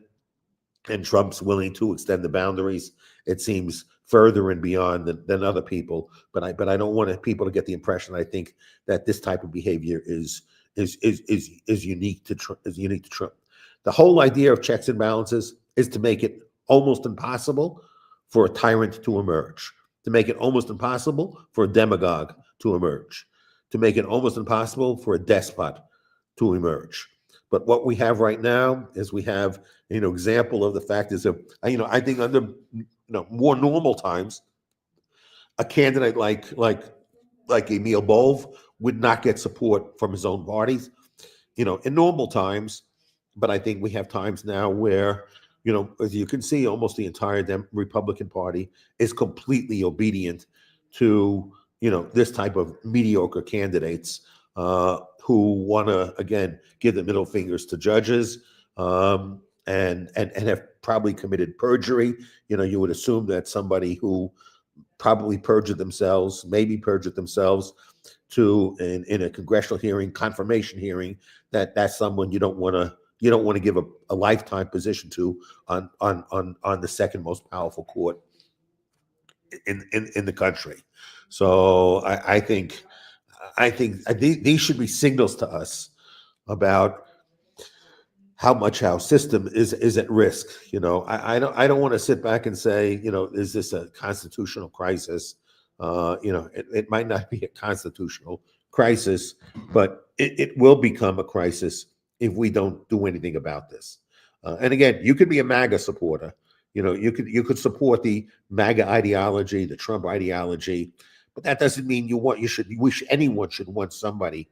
Trump's willing to extend the boundaries, it seems, further and beyond than other people. But I don't want people to get the impression I think that this type of behavior is unique to Trump. The whole idea of checks and balances is to make it almost impossible for a tyrant to emerge, to make it almost impossible for a demagogue to emerge, to make it almost impossible for a despot to emerge. But what we have right now is we have, example of the fact is that, I think under more normal times, a candidate like Emil Bove would not get support from his own parties, in normal times. But I think we have times now where, as you can see, almost the entire Republican Party is completely obedient to, this type of mediocre candidates who want to, again, give the middle fingers to judges and have probably committed perjury. You would assume that somebody who probably perjured themselves, in a congressional hearing, confirmation hearing, that's someone you don't want to give a lifetime position to on the second most powerful court in the country. So I think these should be signals to us about how much our system is at risk. I don't want to sit back and say, is this a constitutional crisis? It might not be a constitutional crisis, but it will become a crisis if we don't do anything about this. And again, you could be a MAGA supporter. You could support the MAGA ideology, the Trump ideology, but that doesn't mean anyone should want somebody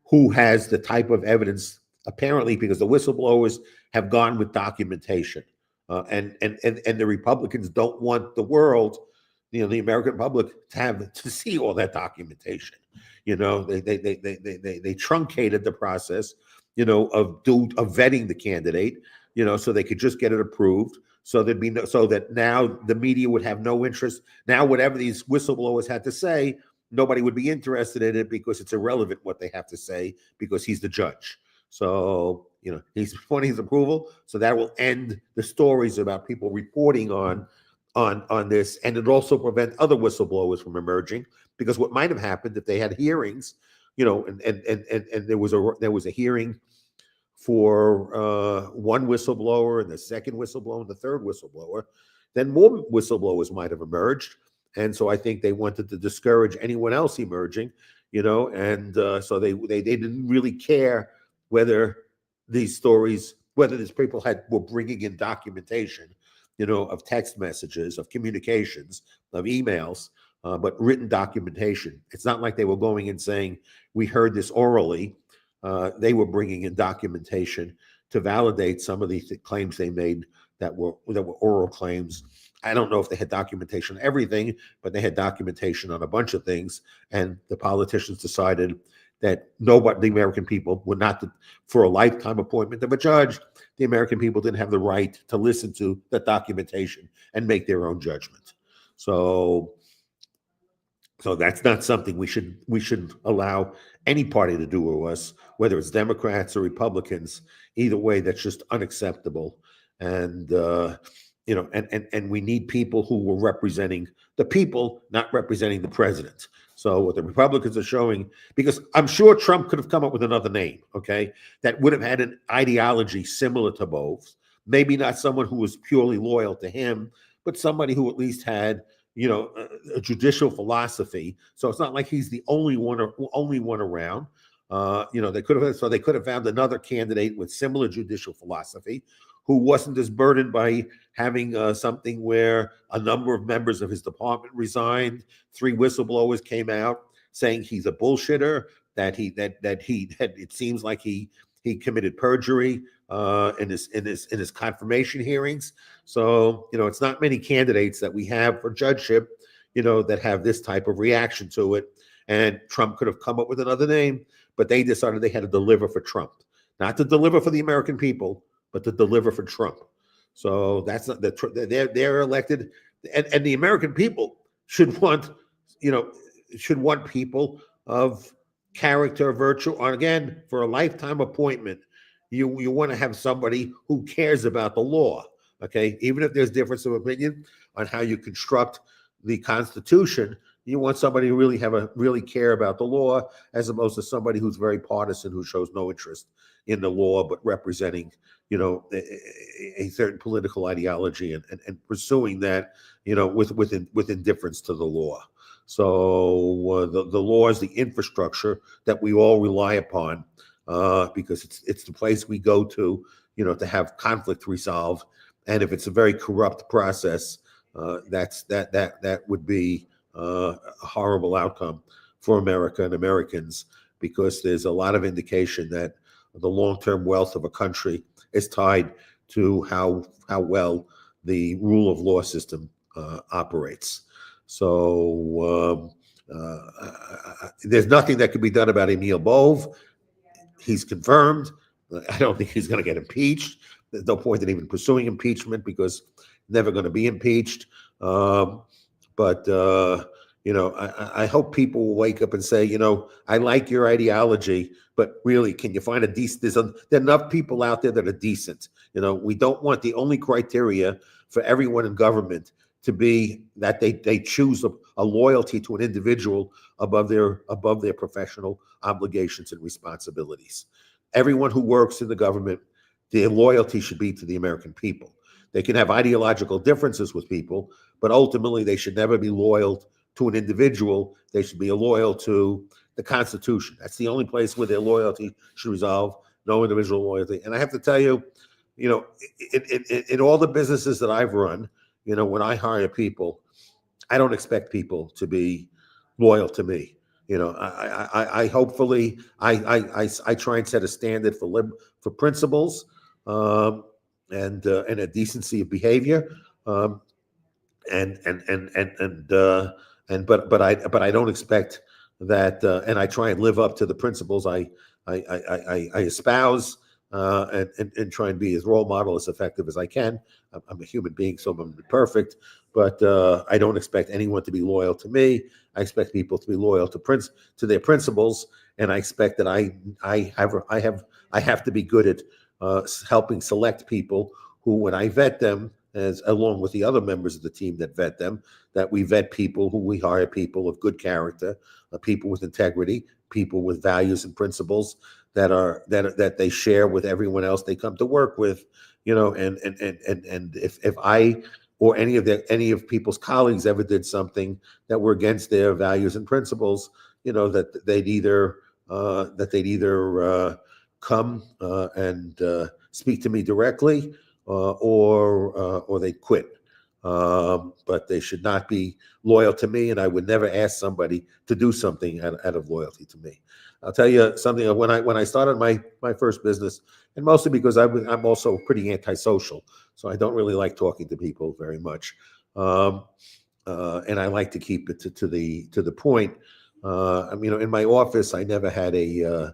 who has the type of evidence, apparently, because the whistleblowers have gone with documentation, and the Republicans don't want the world, the American public to see all that documentation. They truncated the process, of vetting the candidate, so they could just get it approved. So there'd be so that now the media would have no interest. Now, whatever these whistleblowers had to say, nobody would be interested in it because it's irrelevant what they have to say because he's the judge. So, he's pointing his approval. So that will end the stories about people reporting on this, and it also prevent other whistleblowers from emerging, because what might have happened if they had hearings, and there was a hearing for one whistleblower and the second whistleblower and the third whistleblower, then more whistleblowers might have emerged. And so I think they wanted to discourage anyone else emerging, and so they didn't really care whether these people were bringing in documentation, of text messages, of communications, of emails, but written documentation. It's not like they were going and saying, we heard this orally. They were bringing in documentation to validate some of these claims they made that were oral claims. I don't know if they had documentation on everything, but they had documentation on a bunch of things. And the politicians decided that the American people were not, for a lifetime appointment of a judge, the American people didn't have the right to listen to the documentation and make their own judgment. So that's not something we should allow any party to do to us, whether it's Democrats or Republicans. Either way, that's just unacceptable. And and we need people who were representing the people, not representing the president. So what the Republicans are showing, because I'm sure Trump could have come up with another name, okay, that would have had an ideology similar to both. Maybe not someone who was purely loyal to him, but somebody who at least had, a judicial philosophy. So it's not like he's the only one around. They could have found another candidate with similar judicial philosophy, who wasn't as burdened by having something where a number of members of his department resigned. 3 whistleblowers came out saying he's a bullshitter, that it seems like he committed perjury in his confirmation hearings. So, it's not many candidates that we have for judgeship, that have this type of reaction to it. And Trump could have come up with another name, but they decided they had to deliver for Trump, not to deliver for the American people, but to deliver for Trump. So that's not they're elected, and the American people should want people of character, virtue. And again, for a lifetime appointment, you want to have somebody who cares about the law. Okay, even if there's difference of opinion on how you construct the Constitution, you want somebody who really care about the law, as opposed to somebody who's very partisan, who shows no interest in the law, but representing, a certain political ideology and pursuing that, with indifference to the law. So the law is the infrastructure that we all rely upon, because it's the place we go to, to have conflict resolved. And if it's a very corrupt process, that would be a horrible outcome for America and Americans, because there's a lot of indication that the long-term wealth of a country is tied to how well the rule of law system operates. So there's nothing that can be done about Emil Bove. He's confirmed. I don't think he's going to get impeached. There's no point in even pursuing impeachment, because never going to be impeached. But I hope people will wake up and say, I like your ideology, but really, can you find a decent? There are enough people out there that are decent. We don't want the only criteria for everyone in government to be that they choose a loyalty to an individual above their professional obligations and responsibilities. Everyone who works in the government, their loyalty should be to the American people. They can have ideological differences with people, but ultimately they should never be loyal to an individual. They should be loyal to the Constitution. That's the only place where their loyalty should resolve, no individual loyalty. And I have to tell you, in all the businesses that I've run, when I hire people, I don't expect people to be loyal to me. I hopefully try and set a standard for principles, and a decency of behavior. and I don't expect that, and I try and live up to the principles I espouse, and try and be as role model as effective as I can. I'm a human being, so I'm imperfect, but I don't expect anyone to be loyal to me. I expect people to be loyal to their principles, and I expect that I have to be good at helping select people who, when I vet them, as along with the other members of the team that vet them, that we vet people who we hire people of good character, people with integrity, people with values and principles that they share with everyone else they come to work with, and if I or any of people's colleagues ever did something that were against their values and principles, that they'd either come and speak to me directly, or they quit. But they should not be loyal to me, and I would never ask somebody to do something out of loyalty to me. I'll tell you something. When I started my first business, and mostly because I'm also pretty antisocial, so I don't really like talking to people very much, and I like to keep it to the point. In my office, I never had a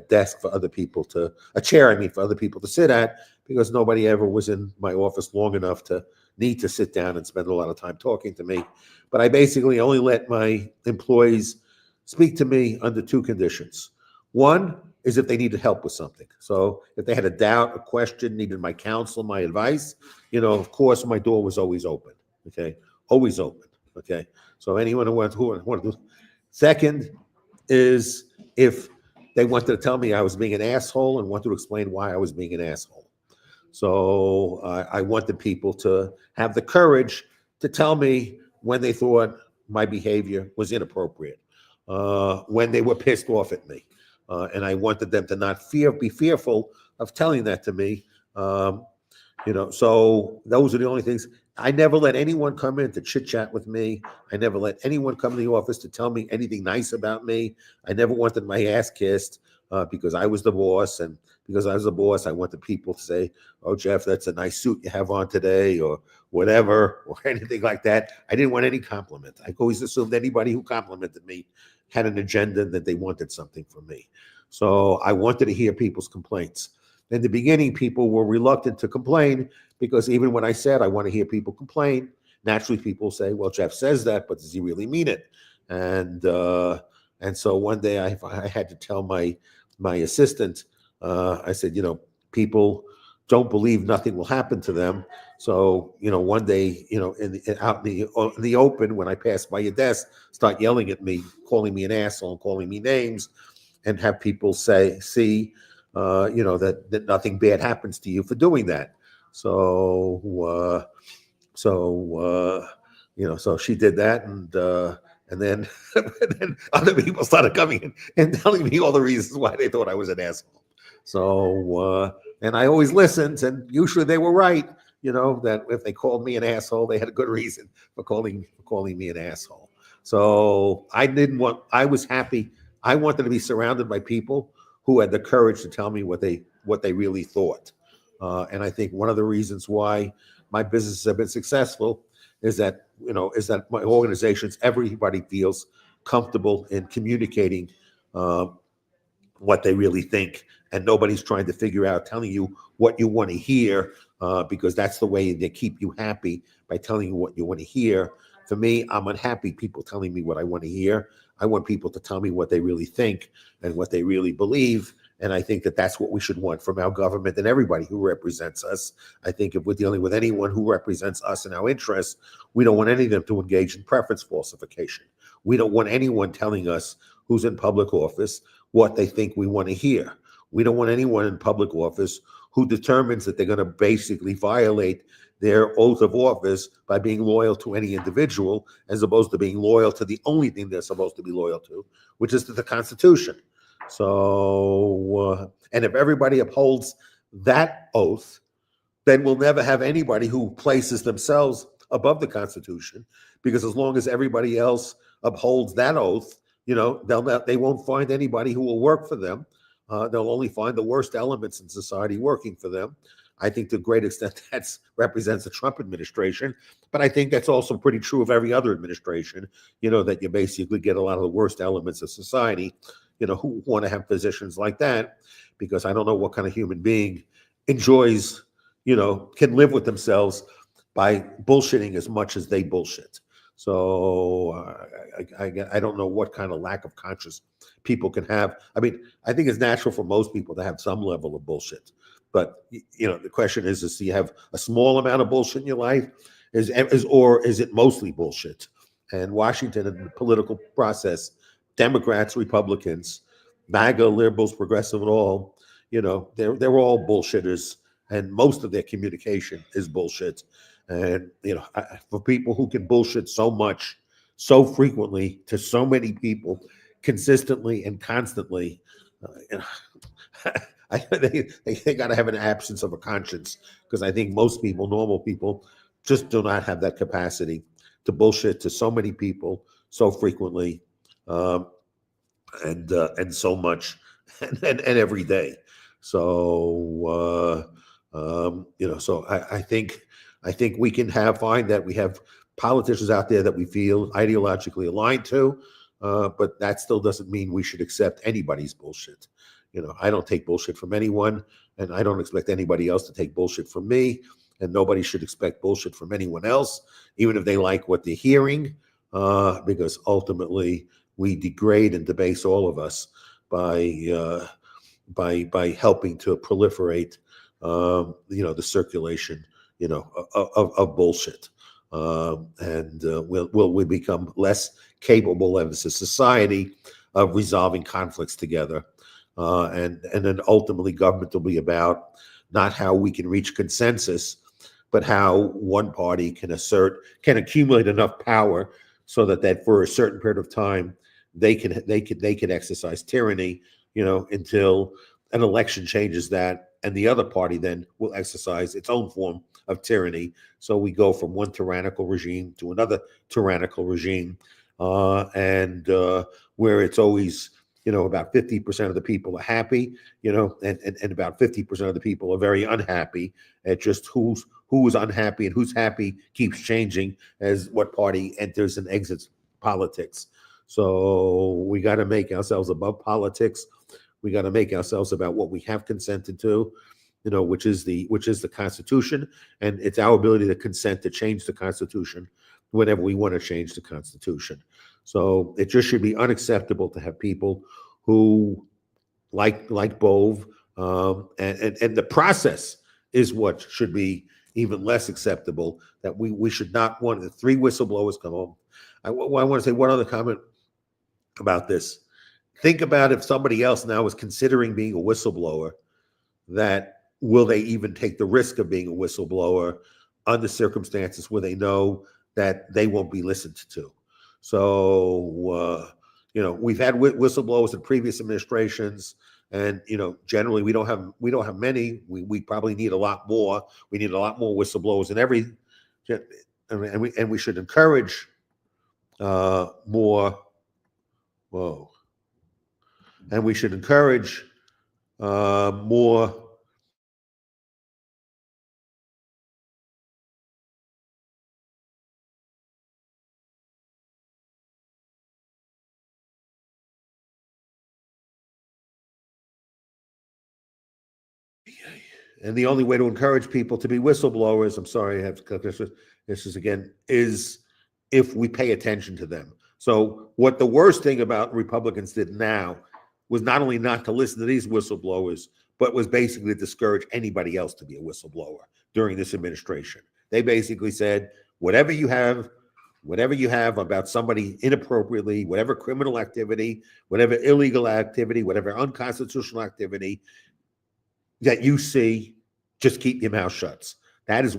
desk for other people a chair, for other people to sit at, because nobody ever was in my office long enough to need to sit down and spend a lot of time talking to me. But I basically only let my employees speak to me under two conditions. One is if they needed help with something. So if they had a doubt, a question, needed my counsel, my advice, of course, my door was always open. Okay, always open. Okay, so anyone who wanted to. Second is if they wanted to tell me I was being an asshole and wanted to explain why I was being an asshole. So I wanted people to have the courage to tell me when they thought my behavior was inappropriate, when they were pissed off at me. And I wanted them to not be fearful of telling that to me. So those are the only things. I never let anyone come in to chit chat with me. I never let anyone come to the office to tell me anything nice about me. I never wanted my ass kissed because I was the boss. And because I was the boss, I wanted people to say, "Oh, Jeff, that's a nice suit you have on today," or whatever, or anything like that. I didn't want any compliment. I always assumed anybody who complimented me had an agenda, that they wanted something from me. So I wanted to hear people's complaints. In the beginning, people were reluctant to complain, because even when I said I want to hear people complain, naturally people say, "Well, Jeff says that, but does he really mean it?" And so one day I had to tell my assistant, I said, people don't believe nothing will happen to them. So one day, out in the open, when I pass by your desk, start yelling at me, calling me an asshole, calling me names, and have people see. That nothing bad happens to you for doing that. So she did that, and then then other people started coming in and telling me all the reasons why they thought I was an asshole. So and I always listened, and usually they were right. That if they called me an asshole, they had a good reason for calling me an asshole. So I was happy. I wanted to be surrounded by people who had the courage to tell me what they really thought. And I think one of the reasons why my businesses have been successful is that my organizations, everybody feels comfortable in communicating what they really think, and nobody's trying to figure out telling you what you want to hear, because that's the way they keep you happy, by telling you what you want to hear. For me, I'm unhappy people telling me what I want to hear. I want people to tell me what they really think and what they really believe. And I think that that's what we should want from our government and everybody who represents us. I think if we're dealing with anyone who represents us and our interests, we don't want any of them to engage in preference falsification. We don't want anyone telling us who's in public office what they think we want to hear. We don't want anyone in public office who determines that they're going to basically violate their oath of office by being loyal to any individual, as opposed to being loyal to the only thing they're supposed to be loyal to, which is to the Constitution. So, and if everybody upholds that oath, then we'll never have anybody who places themselves above the Constitution, because as long as everybody else upholds that oath, they won't find anybody who will work for them. They'll only find the worst elements in society working for them. I think to a great extent that represents the Trump administration, but I think that's also pretty true of every other administration, that you basically get a lot of the worst elements of society, who want to have positions like that, because I don't know what kind of human being enjoys, can live with themselves by bullshitting as much as they bullshit. So I don't know what kind of lack of conscience people can have. I mean, I think it's natural for most people to have some level of bullshit. But the question is do you have a small amount of bullshit in your life, or is it mostly bullshit? And Washington and the political process, Democrats, Republicans, MAGA, liberals, progressive, and all, they're all bullshitters, and most of their communication is bullshit. And for people who can bullshit so much, so frequently, to so many people, consistently and constantly, they got to have an absence of a conscience, because I think most people, normal people, just do not have that capacity to bullshit to so many people so frequently, and so much, and every day. So so I think we can find that we have politicians out there that we feel ideologically aligned to, but that still doesn't mean we should accept anybody's bullshit. I don't take bullshit from anyone, and I don't expect anybody else to take bullshit from me, and nobody should expect bullshit from anyone else, even if they like what they're hearing, because ultimately we degrade and debase all of us by helping to proliferate, the circulation, of bullshit, and we become less capable as a society of resolving conflicts together, and then ultimately government will be about not how we can reach consensus, but how one party can accumulate enough power so that for a certain period of time they can exercise tyranny, until an election changes that, and the other party then will exercise its own form of tyranny. So we go from one tyrannical regime to another tyrannical regime, and where it's always, about 50% of the people are happy, and about 50% of the people are very unhappy. At just who's unhappy and who's happy keeps changing as what party enters and exits politics. So we got to make ourselves above politics. We got to make ourselves about what we have consented to, which is the Constitution, and it's our ability to consent to change the Constitution whenever we want to change the Constitution. So it just should be unacceptable to have people who like Bove, and the process is what should be even less acceptable. That we should not want the 3 whistleblowers come home. I want to say one other comment about this. Think about if somebody else now is considering being a whistleblower, that will they even take the risk of being a whistleblower under circumstances where they know that they won't be listened to? So, we've had whistleblowers in previous administrations, and generally we don't have many. We probably need a lot more. We need a lot more whistleblowers in every, and we should encourage more. Whoa. And we should encourage more. And the only way to encourage people to be whistleblowers, I'm sorry, I have to cut this is again, is if we pay attention to them. So what the worst thing about Republicans did now was not only not to listen to these whistleblowers, but was basically to discourage anybody else to be a whistleblower during this administration. They basically said, whatever you have about somebody inappropriately, whatever criminal activity, whatever illegal activity, whatever unconstitutional activity that you see, just keep your mouth shut. That's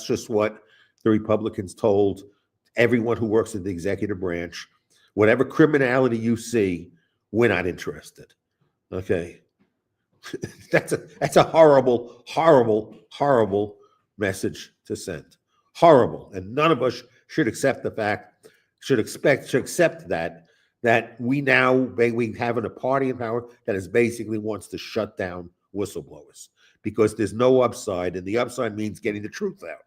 just what the Republicans told everyone who works in the executive branch. Whatever criminality you see, we're not interested. Okay. That's a horrible, horrible, horrible message to send. Horrible. And none of us should accept that we having a party in power that is basically wants to shut down whistleblowers, because there's no upside, and the upside means getting the truth out,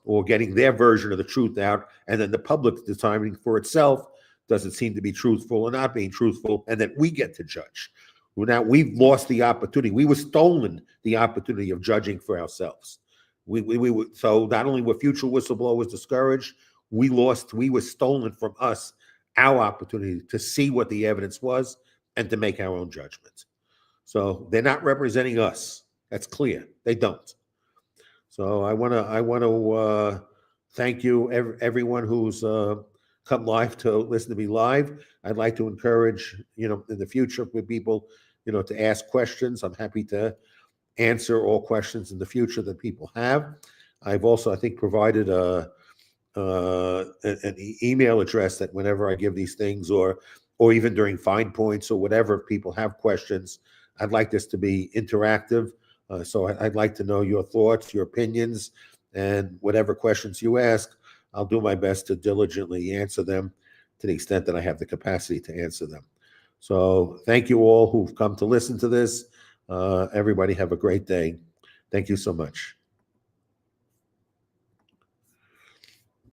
or getting their version of the truth out, and then the public determining for itself, does it seem to be truthful or not being truthful, and then we get to judge. Well, now we've lost the opportunity. We were stolen the opportunity of judging for ourselves. So not only were future whistleblowers discouraged, we were stolen from us our opportunity to see what the evidence was and to make our own judgment. So they're not representing us. That's clear. They don't. So I want to thank you, everyone who's come live to listen to me live. I'd like to encourage, in the future for people, to ask questions. I'm happy to answer all questions in the future that people have. I've also, I think, provided an email address that whenever I give these things, or even during fine points or whatever, if people have questions, I'd like this to be interactive. So I'd like to know your thoughts, your opinions, and whatever questions you ask, I'll do my best to diligently answer them to the extent that I have the capacity to answer them. So thank you all who've come to listen to this. Everybody have a great day. Thank you so much.